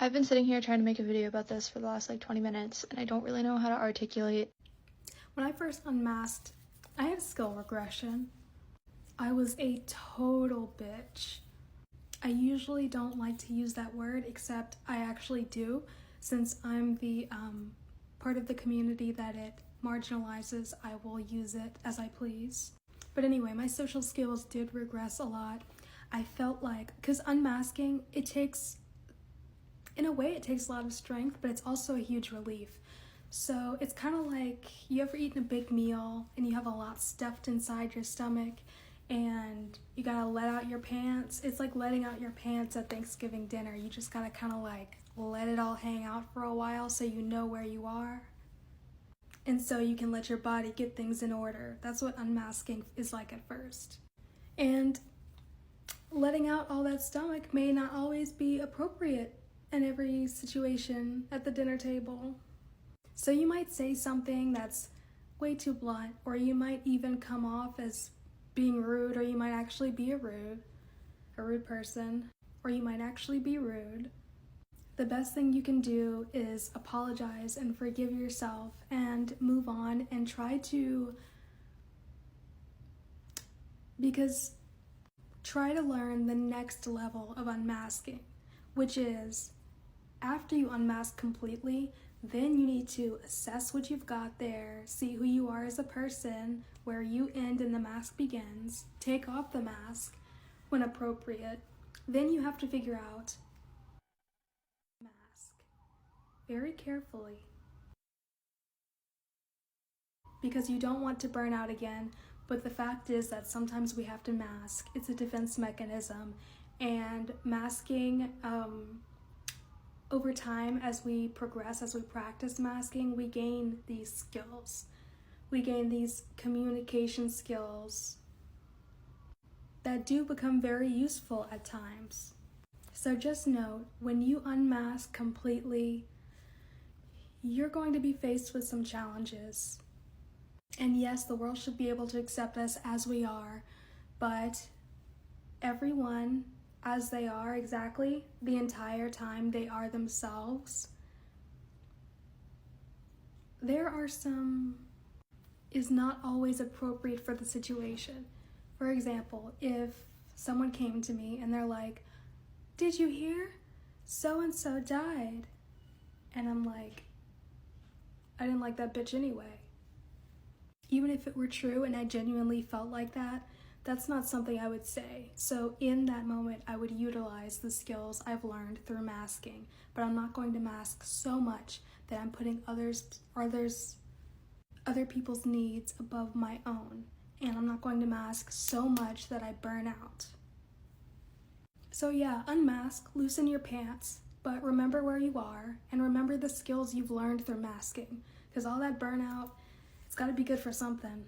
I've been sitting here trying to make a video about this for the last 20 minutes, and I don't really know how to articulate. When I first unmasked, I had skill regression. I was a total bitch. I usually don't like to use that word, except I actually do, since I'm the part of the community that it marginalizes. I will use it as I please. But anyway, my social skills did regress a lot. I felt like, because unmasking, in a way, it takes a lot of strength, but it's also a huge relief. So it's kind of like you ever eaten a big meal and you have a lot stuffed inside your stomach and you gotta let out your pants. It's like letting out your pants at Thanksgiving dinner. You just gotta kind of like let it all hang out for a while so you know where you are. And so you can let your body get things in order. That's what unmasking is like at first. And letting out all that stomach may not always be appropriate in every situation at the dinner table. So you might say something that's way too blunt, or you might even come off as being rude, or you might actually be a rude person, or you might actually be rude. The best thing you can do is apologize and forgive yourself and move on and try to learn the next level of unmasking, which is after you unmask completely, then you need to assess what you've got there, see who you are as a person, where you end and the mask begins, take off the mask when appropriate. Then you have to figure out mask very carefully, because you don't want to burn out again. But the fact is that sometimes we have to mask. It's a defense mechanism, and masking over time, as we progress, as we practice masking, we gain these skills. We gain these communication skills that do become very useful at times. So just note, when you unmask completely, you're going to be faced with some challenges. And yes, the world should be able to accept us as we are, but everyone as they are exactly the entire time they are themselves, is not always appropriate for the situation. For example, if someone came to me and they're like, "Did you hear? So-and-so died." And I'm like, I didn't like that bitch anyway. Even if it were true and I genuinely felt like that, that's not something I would say. So in that moment, I would utilize the skills I've learned through masking, but I'm not going to mask so much that I'm putting other people's needs above my own. And I'm not going to mask so much that I burn out. So yeah, unmask, loosen your pants, but remember where you are and remember the skills you've learned through masking, because all that burnout, it's gotta be good for something.